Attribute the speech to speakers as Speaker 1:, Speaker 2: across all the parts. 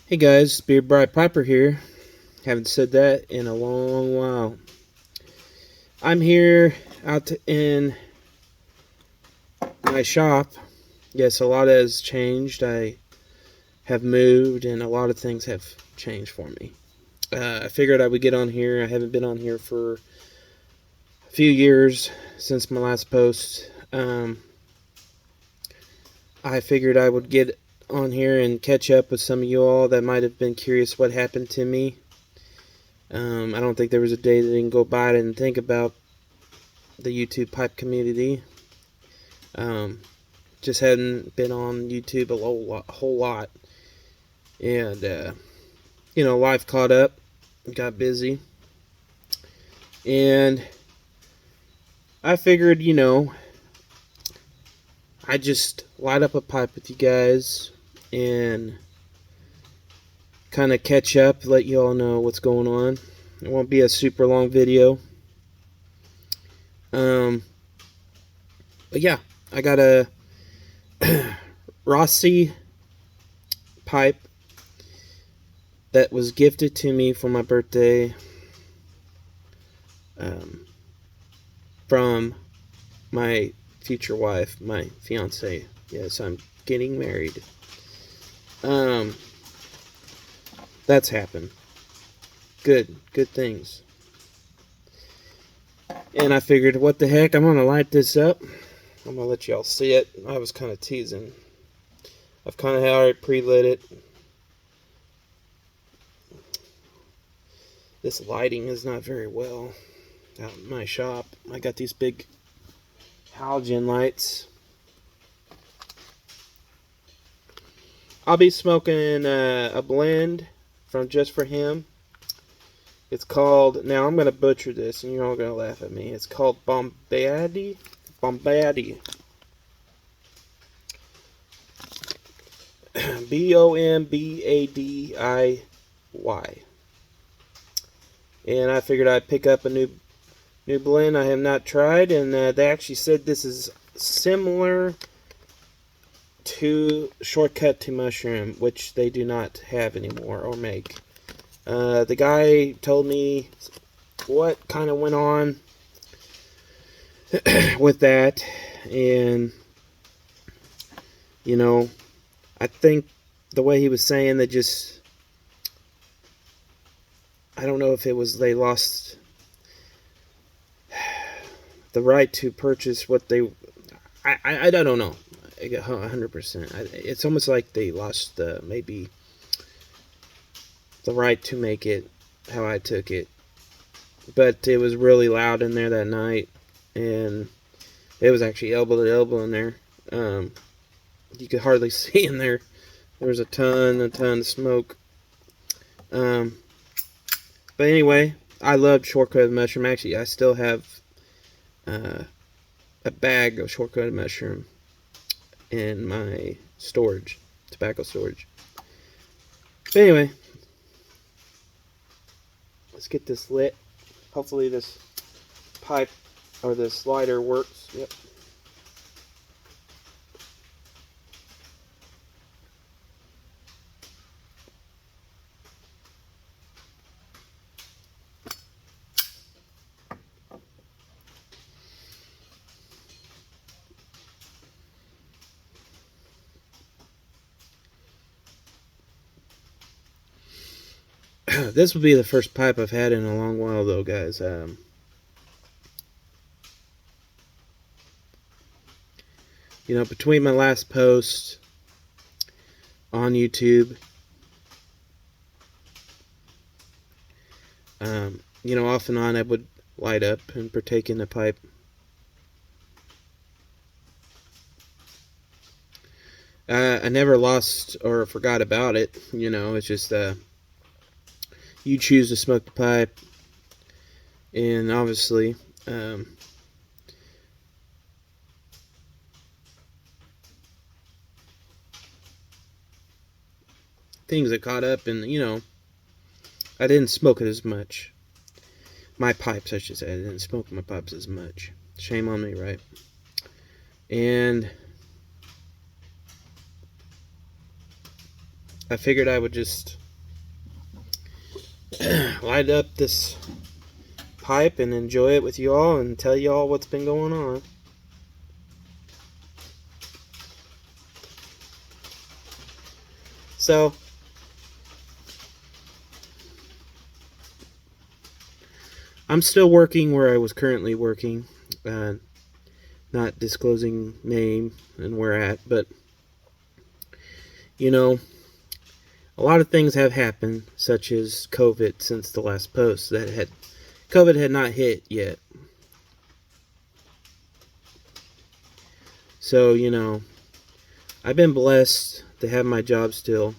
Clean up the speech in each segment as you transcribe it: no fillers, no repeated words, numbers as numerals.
Speaker 1: Hey guys, Beard Bright Piper here. Haven't said that in a long while. I'm here in my shop. Yes, a lot has changed. I have moved and a lot of things have changed for me. I figured I would get on here. I haven't been on here for a few years since my last post. I figured I would get on here and catch up with some of you all that might have been curious what happened to me. I don't think there was a day that didn't go by I didn't think about the YouTube pipe community. Um, just hadn't been on YouTube a whole lot. And, life caught up, got busy. And I figured, I'd just light up a pipe with you guys and kind of catch up, let you all know what's going on. It won't be a super long video. But yeah, I got a Rossi pipe that was gifted to me for my birthday from my future wife, my fiance. Yes, I'm getting married. That's happened. Good things. And I figured, what the heck, I'm gonna light this up. I'm gonna let y'all see it. I was kind of teasing. I've kind of already pre-lit it. This lighting is not very well out in my shop. I got these big halogen lights. I'll be smoking a blend from Just For Him. It's called, now I'm going to butcher this and you're all going to laugh at me. It's called Bombaddy. Bombaddy. Bombadiy. And I figured I'd pick up a new blend I have not tried, and they actually said this is similar to Shortcut to Mushroom, which they do not have anymore or make. The guy told me what kind of went on with that, and I think the way he was saying that just, I don't know if it was they lost the right to purchase what they, I don't know 100%. It's almost like they lost maybe the right to make it how I took it. But it was really loud in there that night, and it was actually elbow to elbow in there. You could hardly see in there. There was a ton of smoke. But anyway, I loved Shortcut Mushroom. Actually, I still have a bag of Shortcut Mushroom in my storage, tobacco storage. But anyway, let's get this lit. Hopefully this pipe or this lighter works. Yep. This will be the first pipe I've had in a long while, though, guys. Between my last post on YouTube, off and on I would light up and partake in the pipe. I never lost or forgot about it. It's just you choose to smoke the pipe, and obviously, things that caught up, and I didn't smoke it as much. My pipes, I should say. I didn't smoke my pipes as much. Shame on me, right? And I figured I would just light up this pipe and enjoy it with you all and tell you all what's been going on. So, I'm still working where I was currently working, not disclosing name and where at, but you know, a lot of things have happened, such as COVID since the last post. COVID had not hit yet. So, I've been blessed to have my job still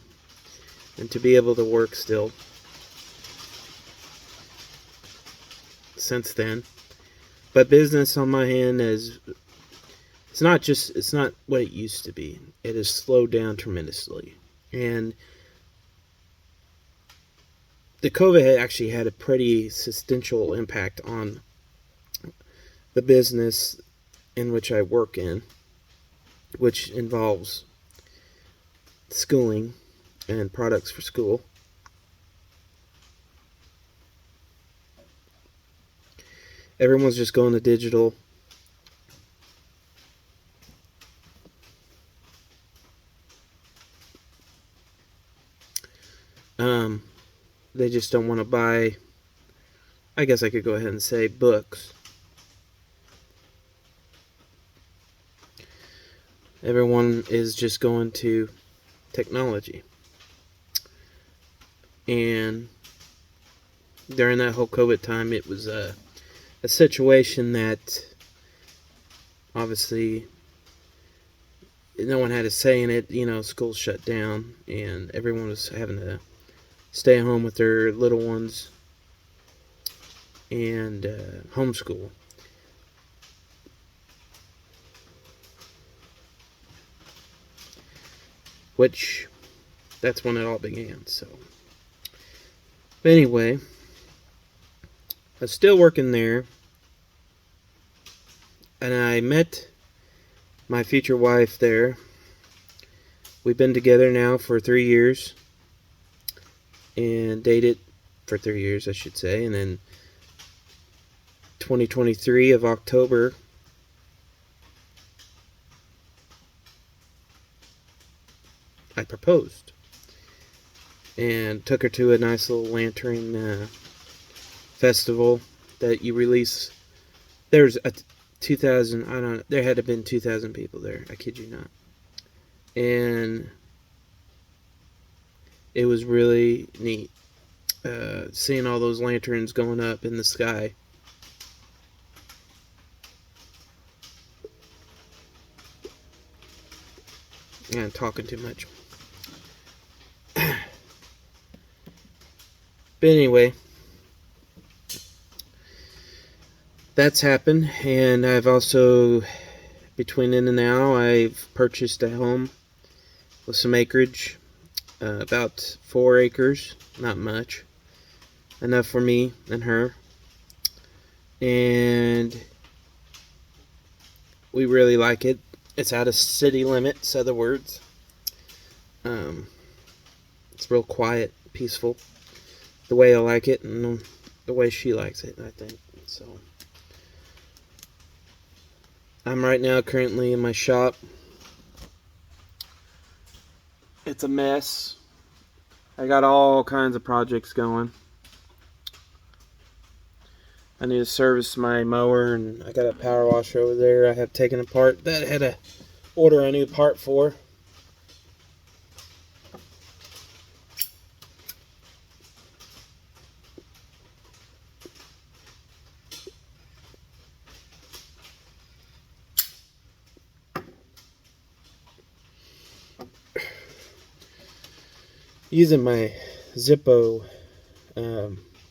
Speaker 1: and to be able to work still since then. But business on my hand it's not what it used to be. It has slowed down tremendously. And the COVID had actually had a pretty substantial impact on the business in which I work in, which involves schooling and products for school. Everyone's just going to digital. They just don't want to buy, I guess I could go ahead and say, books. Everyone is just going to technology. And during that whole COVID time, it was a situation that obviously no one had a say in it. Schools shut down and everyone was having to stay home with their little ones and homeschool. Which, that's when it all began. So, but anyway, I was still working there, and I met my future wife there. We've been together now for 3 years, and dated for 3 years, I should say, and then 2023 of October, I proposed and took her to a nice little lantern festival that you release. There's a 2,000, I don't know, there had to have been 2,000 people there, I kid you not. And it was really neat seeing all those lanterns going up in the sky. I'm talking too much. But anyway, that's happened, and I've also, between then and now, I've purchased a home with some acreage, about 4 acres, not much, enough for me and her, and we really like it. It's out of city limits, other words. It's real quiet, peaceful, the way I like it, and the way she likes it, I think. So, I'm right now currently in my shop. It's a mess. I got all kinds of projects going. I need to service my mower, and I got a power washer over there I have taken apart that I had to order a new part for. Using my Zippo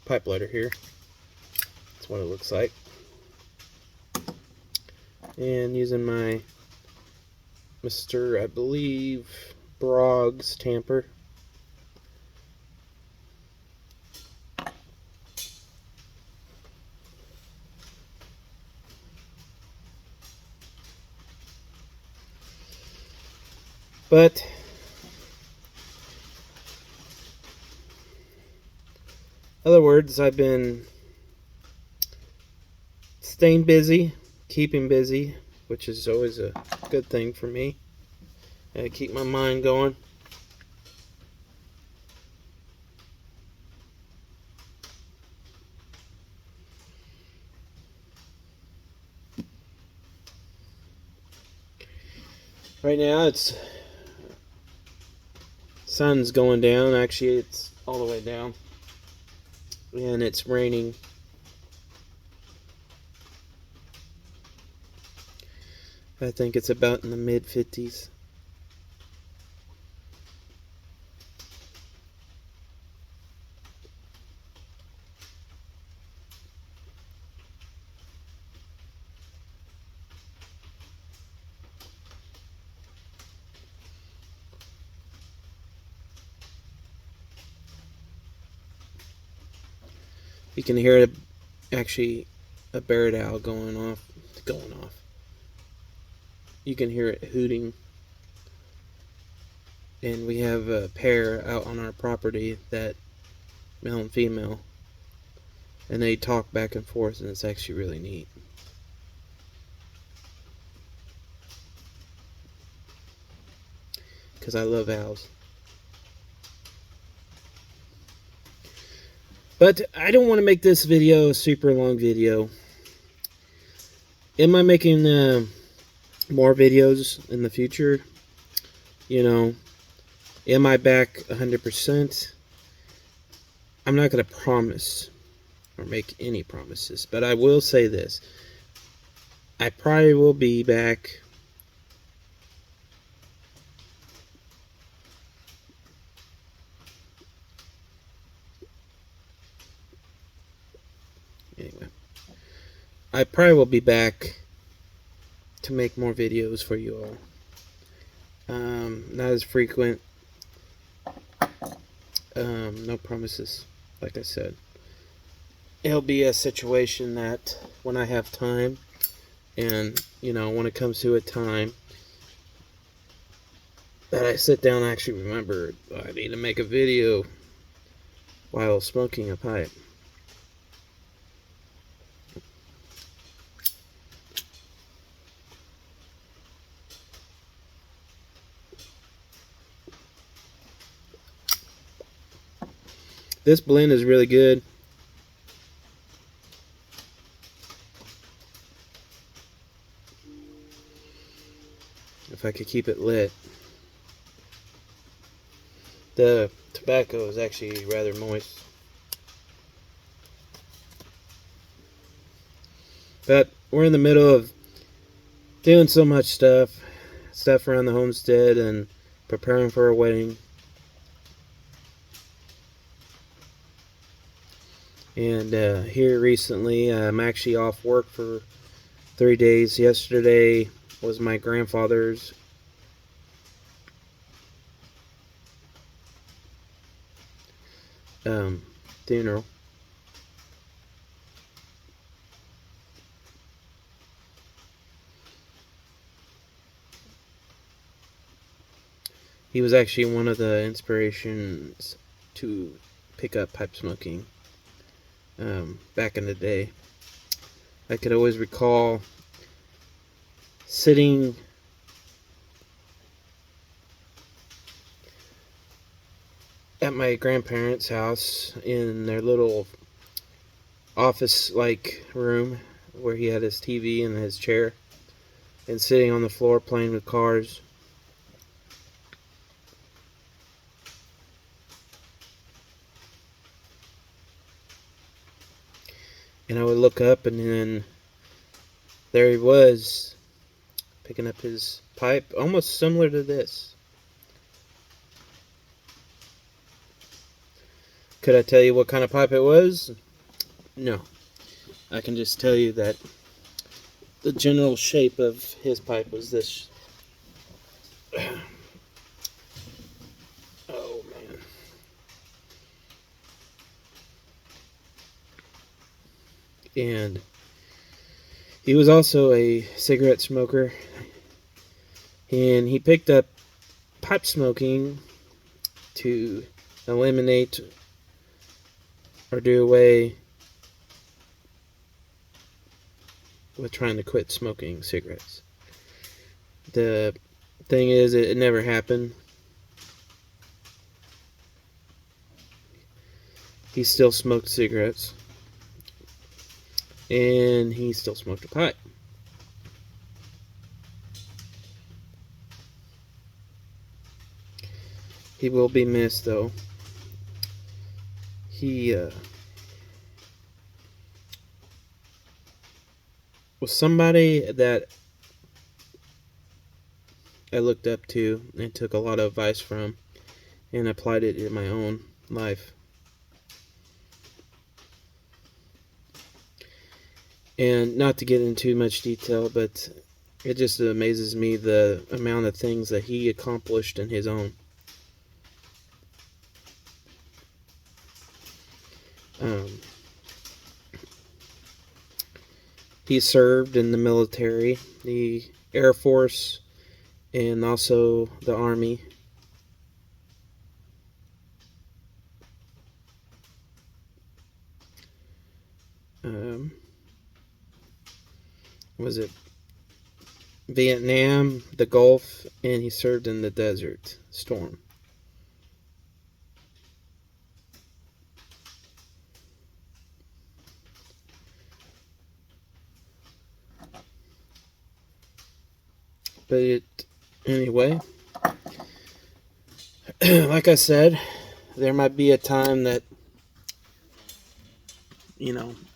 Speaker 1: pipe lighter here. That's what it looks like. And using my Mr. I believe Broggs tamper. But other words, I've been staying busy, keeping busy, which is always a good thing for me. I keep my mind going. Right now, it's sun's going down. Actually, it's all the way down, and it's raining. I think it's about in the mid 50s. You can hear actually a bird owl going off. You can hear it hooting. And we have a pair out on our property, that male and female, and they talk back and forth, and it's actually really neat. Because I love owls. But I don't want to make this video a super long video. Am I making more videos in the future? You know, am I back 100%? I'm not going to promise or make any promises, but I will say this. I probably will be back anyway. I probably will be back to make more videos for you all. Not as frequent. No promises, like I said. It'll be a situation that when I have time, and when it comes to a time that I sit down and actually remember I need to make a video while smoking a pipe. This blend is really good. If I could keep it lit. The tobacco is actually rather moist. But we're in the middle of doing so much stuff around the homestead and preparing for our wedding. And here recently, I'm actually off work for 3 days. Yesterday was my grandfather's funeral. He was actually one of the inspirations to pick up pipe smoking back in the day. I could always recall sitting at my grandparents' house in their little office-like room where he had his TV and his chair, and sitting on the floor playing with cars. And I would look up, and then there he was, picking up his pipe, almost similar to this. Could I tell you what kind of pipe it was? No. I can just tell you that the general shape of his pipe was this. Oh, man. And he was also a cigarette smoker, and he picked up pipe smoking to eliminate or do away with trying to quit smoking cigarettes. The thing is, it never happened. He still smoked cigarettes, and he still smoked a pipe. He will be missed, though. He was somebody that I looked up to and took a lot of advice from and applied it in my own life. And not to get into much detail, but it just amazes me the amount of things that he accomplished in his own. He served in the military, the Air Force, and also the Army. Was it Vietnam, the Gulf, and he served in the Desert Storm. But anyway, like I said, there might be a time that,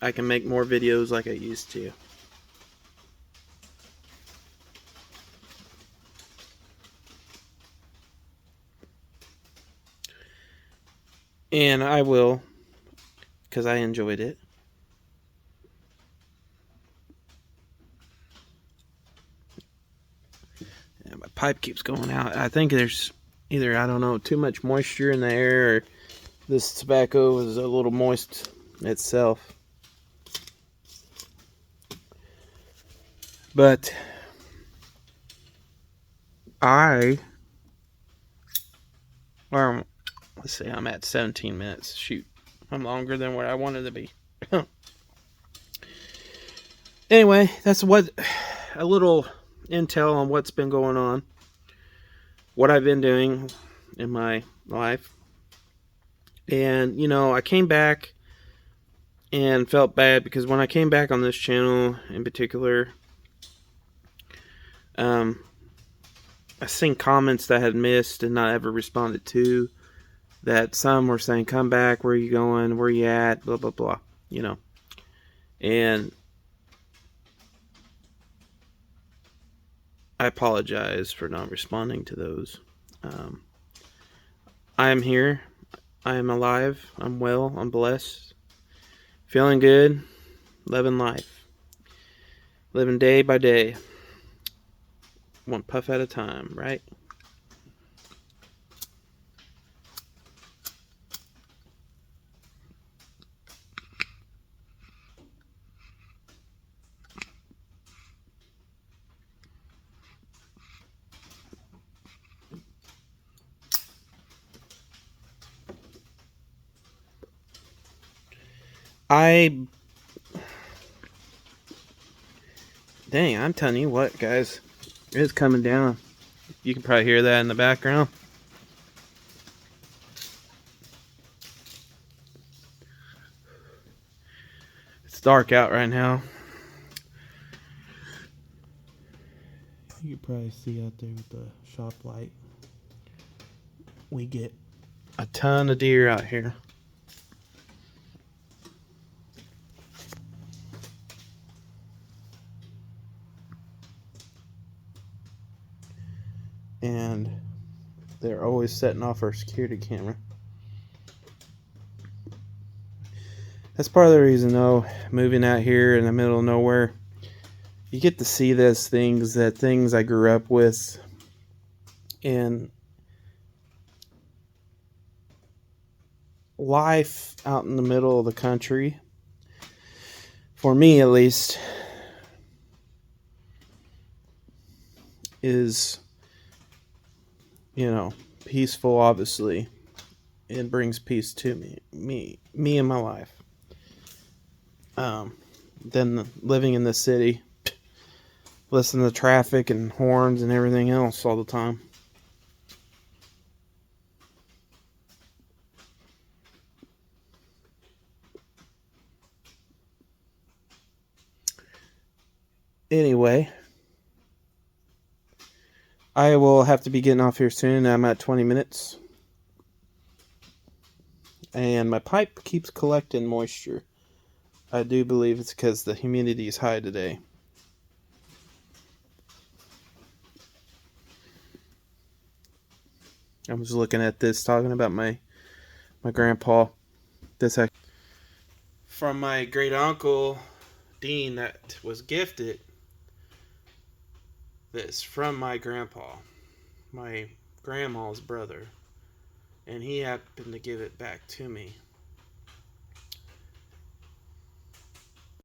Speaker 1: I can make more videos like I used to. And I will, because I enjoyed it. Yeah, my pipe keeps going out. I think there's either, I don't know, too much moisture in the air, or this tobacco is a little moist itself. But let's see, I'm at 17 minutes. Shoot, I'm longer than where I wanted to be. Anyway, that's a little intel on what's been going on, what I've been doing in my life. And, I came back and felt bad because when I came back on this channel in particular, I seen comments that I had missed and not ever responded to, that some were saying, come back, where are you going, where are you at, blah, blah, blah, And I apologize for not responding to those. I am here. I am alive. I'm well. I'm blessed. Feeling good. Living life. Living day by day. One puff at a time, right? Dang, I'm telling you what, guys. It's coming down. You can probably hear that in the background. It's dark out right now. You can probably see out there with the shop light. We get a ton of deer out here. And they're always setting off our security camera. That's part of the reason, though, moving out here in the middle of nowhere, you get to see things I grew up with. And life out in the middle of the country, for me at least, is, peaceful, obviously. it brings peace to me and my life. Than living in the city, listening to traffic and horns and everything else all the time. Anyway, I will have to be getting off here soon. I'm at 20 minutes. And my pipe keeps collecting moisture. I do believe it's because the humidity is high today. I was looking at this, talking about my grandpa. This from my great uncle Dean that was gifted this from my grandpa, my grandma's brother, and he happened to give it back to me.